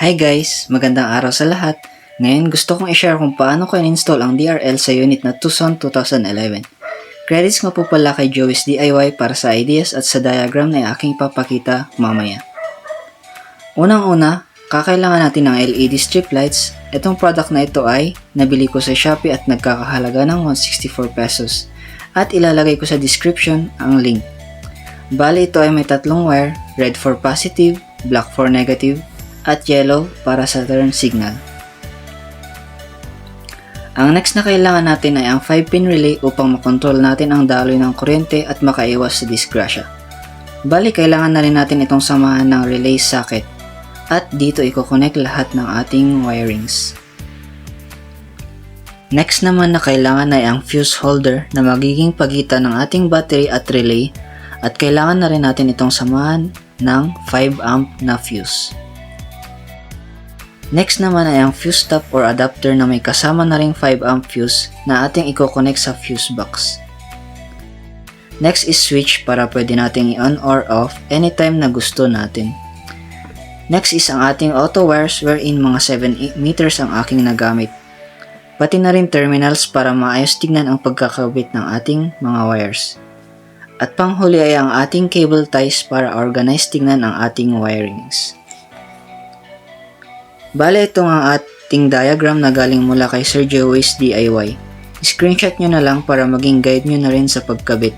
Hi guys! Magandang araw sa lahat. Ngayon gusto kong i-share kung paano ko in-install ang DRL sa unit na Tucson 2011. Credits nga po pala kay Joey's DIY para sa ideas at sa diagram na aking papakita mamaya. Unang-una, kakailangan natin ng LED strip lights. Itong product na ito ay nabili ko sa Shopee at nagkakahalaga ng 164 pesos. At ilalagay ko sa description ang link. Bali ito ay may tatlong wire, red for positive, black for negative, at yellow para sa turn signal. Ang next na kailangan natin ay ang 5-pin relay upang makontrol natin ang daloy ng kuryente at makaiwas sa disgrasya. Bali, kailangan na rin natin itong samahan ng relay socket at dito i-connect lahat ng ating wirings. Next naman na kailangan ay ang fuse holder na magiging pagitan ng ating battery at relay at kailangan na rin natin itong samahan ng 5 amp na fuse. Next naman ay ang fuse stop or adapter na may kasama na ring 5 amp fuse na ating i-connect sa fuse box. Next is switch para pwede nating i-on or off anytime na gusto natin. Next is ang ating auto wires wherein mga 7 meters ang aking nagamit. Pati na rin terminals para maayos tignan ang pagkakabit ng ating mga wires. At panghuli ay ang ating cable ties para organize tignan ang ating wirings. Bale, ito ang ating diagram na galing mula kay Sir Joey's DIY. Screenshot nyo na lang para maging guide nyo na rin sa pagkabit.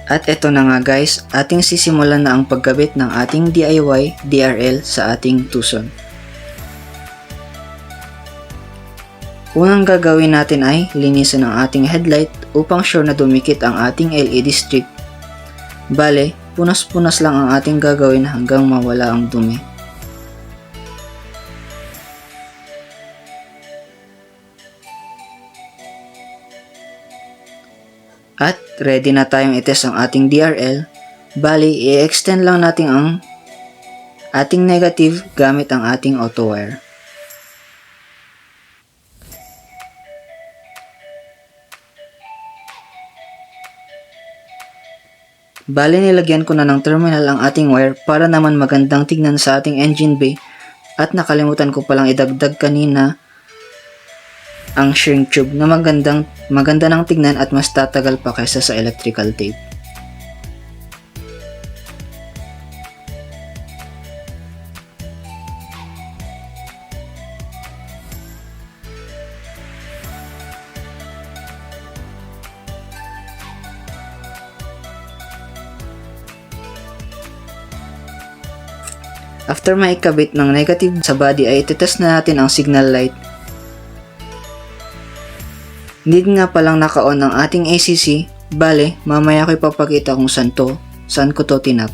At ito na nga guys, ating sisimulan na ang pagkabit ng ating DIY DRL sa ating Tucson. Unang gagawin natin ay linisan ang ating headlight upang sure na dumikit ang ating LED strip. Bale, punas-punas lang ang ating gagawin hanggang mawala ang dumi. At ready na tayong itest ang ating DRL. Bali, i-extend lang natin ang ating negative gamit ang ating auto wire. Bali, nilagyan ko na ng terminal ang ating wire para naman magandang tignan sa ating engine bay at nakalimutan ko palang idagdag kanina ang shrink tube na maganda ng tignan at mas tatagal pa kaysa sa electrical tape. After maikabit ng negative sa body ay itetest na natin ang signal light. Hindi nga palang naka-on ang ating ACC, bale mamaya ko ipapakita kung saan ko to tinap.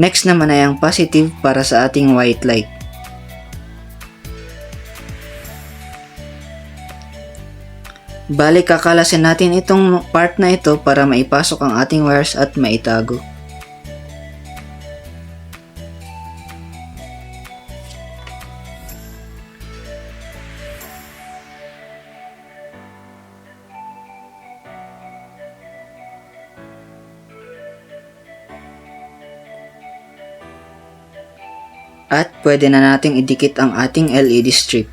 Next naman ay ang positive para sa ating white light. Bale kakalasin natin itong part na ito para maipasok ang ating wires at maitago. At pwede na nating idikit ang ating LED strip.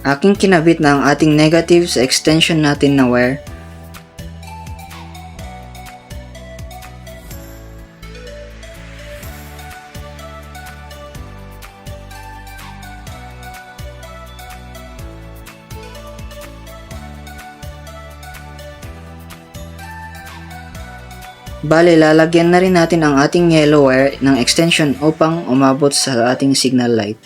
Aking kinabit na ang ating negative sa extension natin na wire. Bale, lalagyan na rin natin ang ating yellow wire ng extension upang umabot sa ating signal light.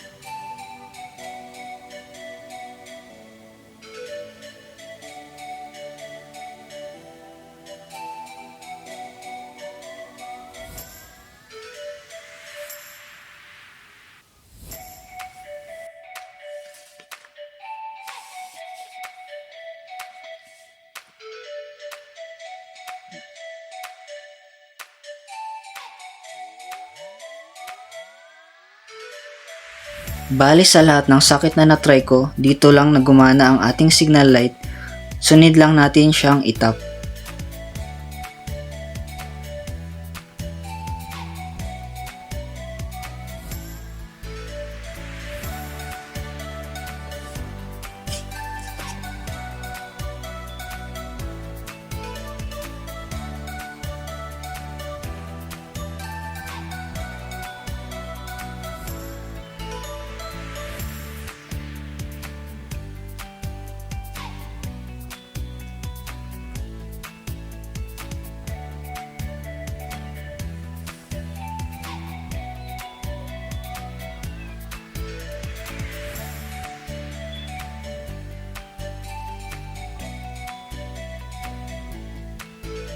Bali sa lahat ng socket na natry ko, dito lang nagumana ang ating signal light. Sunod lang natin siyang itap.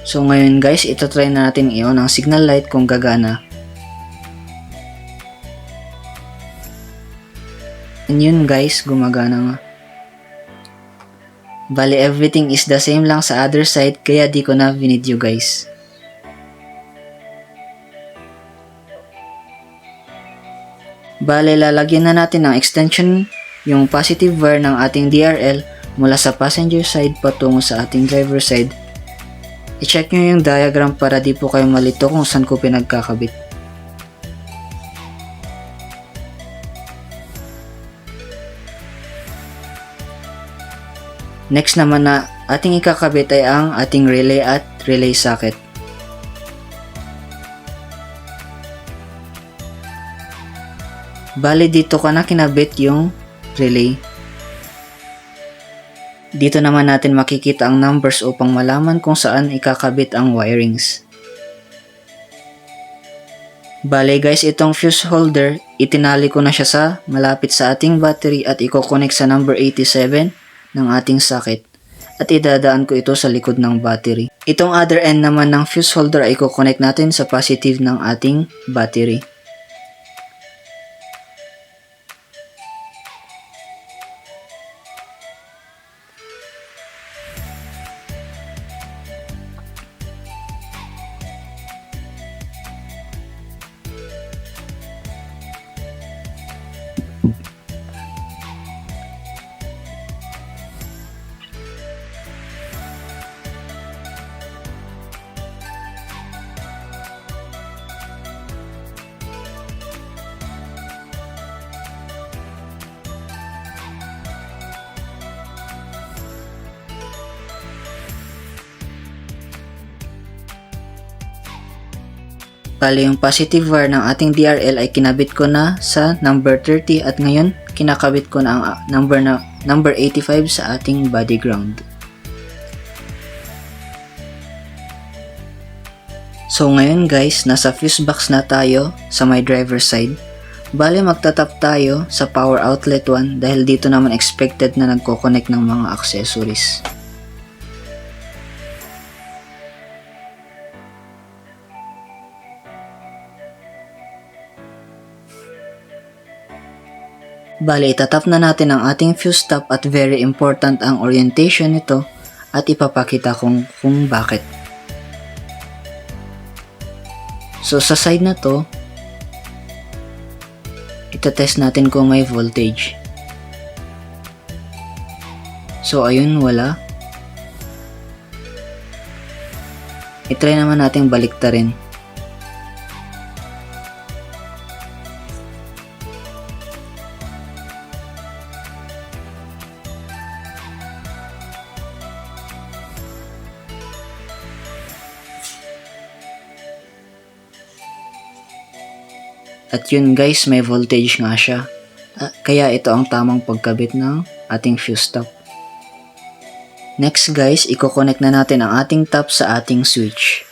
So ngayon guys, try na natin i-on ang signal light kung gagana. And yun guys, gumagana nga. Bali everything is the same lang sa other side kaya di ko na video guys. Bali lalagyan na natin ng extension yung positive wire ng ating DRL mula sa passenger side patungo sa ating driver side. I-check nyo yung diagram para di po kayo malito kung saan ko pinagkakabit. Next naman na ating ikakabit ay ang ating relay at relay socket. Bali dito ka na kinabit yung relay. Dito naman natin makikita ang numbers upang malaman kung saan ikakabit ang wirings. Bale guys, itong fuse holder, itinali ko na siya sa malapit sa ating battery at i-connect sa number 87 ng ating socket. At idadaan ko ito sa likod ng battery. Itong other end naman ng fuse holder ay i-connect natin sa positive ng ating battery. Bali yung positive wire ng ating DRL ay kinabit ko na sa number 30 at ngayon kinakabit ko na ang number 85 sa ating body ground. So ngayon guys, nasa fuse box na tayo sa my driver side. Bali magtatap tayo sa power outlet 1 dahil dito naman expected na nagko-connect ng mga accessories. Bali, itatap na natin ang ating fuse top at very important ang orientation nito at ipapakita kung bakit. So sa side na to, itatest natin kung may voltage. So ayun, wala. I-try naman natin baliktarin. At yun guys, may voltage nga siya. Kaya ito ang tamang pagkabit ng ating fuse top. Next guys, i-connect na natin ang ating top sa ating switch.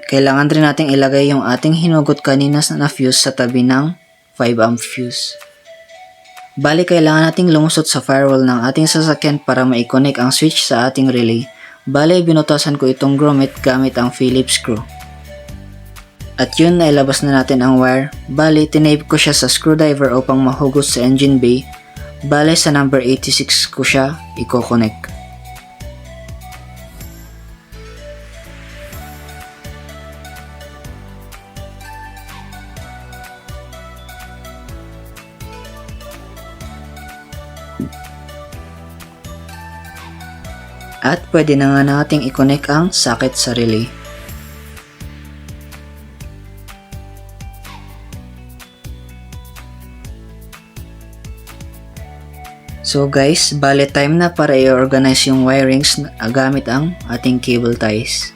Kailangan rin natin ilagay yung ating hinugot kanina na fuse sa tabi ng 5 amp fuse. Bali, kailangan nating lumusot sa firewall ng ating sasakyan para ma-connect ang switch sa ating relay. Bali, binutasan ko itong grommet gamit ang Phillips screw. At yun, nailabas na natin ang wire. Bali, tinape ko siya sa screwdriver upang mahugot sa engine bay. Bali, sa number 86 ko siya i-connect. At pwede na nga nating i-connect ang socket sa relay. So guys, bale time na para i-organize yung wirings gamit ang ating cable ties.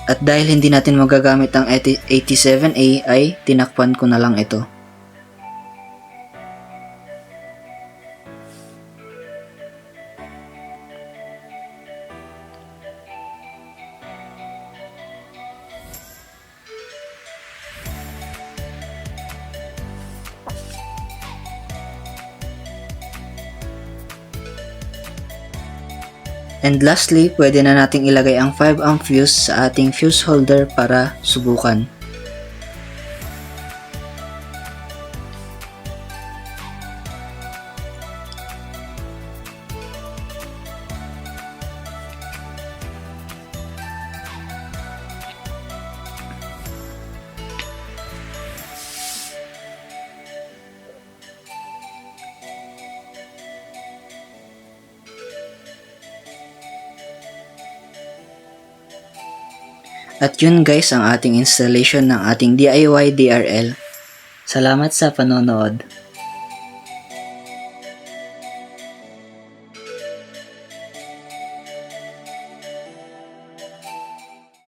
At dahil hindi natin magagamit ang 87A ay tinakpan ko na lang ito. And lastly, pwede na nating ilagay ang 5 amp fuse sa ating fuse holder para subukan. At yun guys ang ating installation ng ating DIY DRL. Salamat sa panonood.